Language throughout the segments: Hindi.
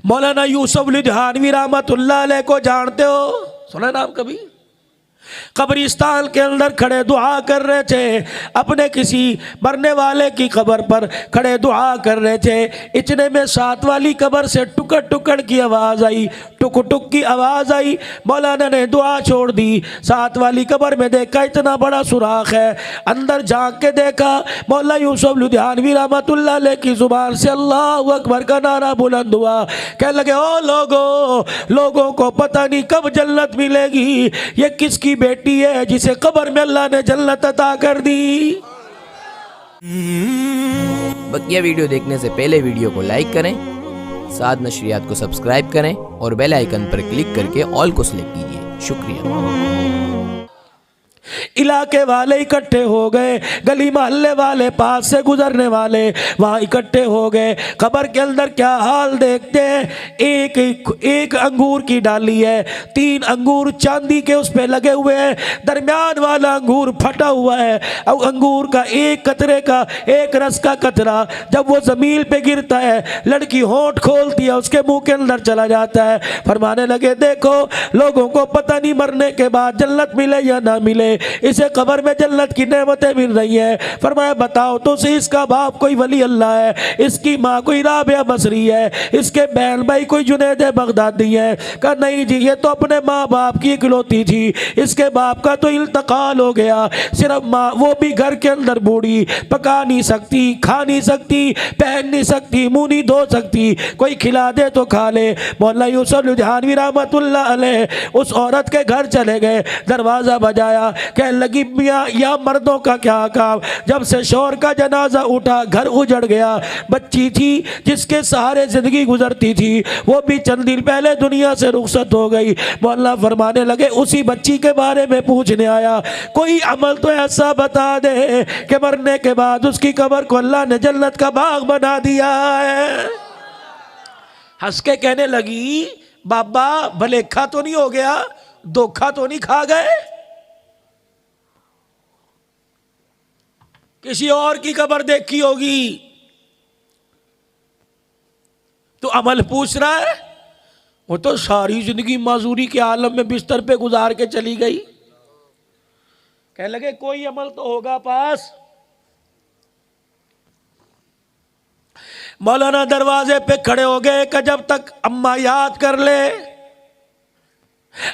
मौलाना यूसुफ लुधियानवी रहमतुल्लाह अलैह को जानते हो? सुना नाम कभी? कब्रिस्तान के अंदर खड़े दुआ कर रहे थे, अपने किसी मरने वाले की कब्र पर खड़े दुआ कर रहे थे। इतने में साथ वाली कब्र से टुकड़ टुकड़ की आवाज़ आई, टुक टुक की आवाज़ आई। मौलाना ने दुआ छोड़ दी। साथ वाली कब्र में देखा इतना बड़ा सुराख है, अंदर झांक के देखा, मौला यूसुफ लुधियानवी रहमतुल्लाह अलैह की ज़ुबान से अल्लाह अकबर का नारा बुलंद हुआ। कहने लगे, ओ लोगों को पता नहीं कब जन्नत मिलेगी। ये किसकी बेटी है जिसे कब्र में अल्लाह ने जन्नत अता कर दी। बकिया वीडियो देखने से पहले वीडियो को लाइक करें, साथ नशरियात को सब्सक्राइब करें और बेल आइकन पर क्लिक करके ऑल को सिलेक्ट कीजिए। शुक्रिया। इलाके वाले इकट्ठे हो गए, गली मोहल्ले वाले, पास से गुजरने वाले वहाँ इकट्ठे हो गए। कब्र के अंदर क्या हाल देखते हैं। एक अंगूर की डाली है, 3 अंगूर चांदी के उस पे लगे हुए हैं, दरमियान वाला अंगूर फटा हुआ है। और अंगूर का एक कतरे का, एक रस का कतरा जब वो जमीन पे गिरता है, लड़की होंठ खोलती है, उसके मुंह के अंदर चला जाता है। फरमाने लगे, देखो लोगों को पता नहीं मरने के बाद जन्नत मिले या ना मिले, इसे कब्र में जन्नत की नेमतें मिल रही है। फरमाया, बताओ तो सही, इसका बाप कोई वली अल्लाह है, इसकी माँ कोई राबिया बसरी है, इसके बहन भाई कोई जुनैद बगदादी है? कहा नहीं जी, ये तो अपने माँ बाप की इकलौती थी, इसके बाप का तो इंतकाल हो गया। सिर्फ माँ, वो भी घर के अंदर बूढ़ी, पका नहीं सकती, खा नहीं सकती, पहन नहीं सकती, मुँह नहीं धो सकती, कोई खिला दे तो खा ले। मौला यूसुफ लुधियानवी रहमतुल्लाह अलैह उस औरत के घर चले गए, दरवाज़ा बजाया, कहने लगी, मियाँ या मर्दों का क्या काम। जब से शौहर का जनाजा उठा, घर उजड़ गया। बच्ची थी जिसके सहारे जिंदगी गुजरती थी, वो भी चंद दिन पहले दुनिया से रुखसत हो गई। मौला फरमाने लगे, उसी बच्ची के बारे में पूछने आया, कोई अमल तो ऐसा बता दे कि मरने के बाद उसकी कब्र को अल्लाह ने जन्नत का बाग बना दिया है। हंस के कहने लगी, बाबा भलेखा तो नहीं हो गया, धोखा तो नहीं खा गए? किसी और की कब्र देखी होगी तो अमल पूछ रहा है। वो तो सारी जिंदगी माजूरी के आलम में बिस्तर पे गुजार के चली गई। कहने लगे, कोई अमल तो होगा पास। मौलाना दरवाजे पे खड़े हो गए कि जब तक अम्मा याद कर ले,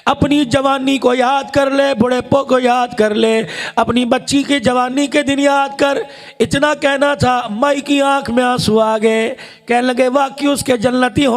अपनी जवानी को याद कर ले, बुढ़ेपो को याद कर ले, अपनी बच्ची की जवानी के दिन याद कर। इतना कहना था, अम्मा की आंख में आंसू आ गए। कहने लगे, वाकई उसके जन्नती हो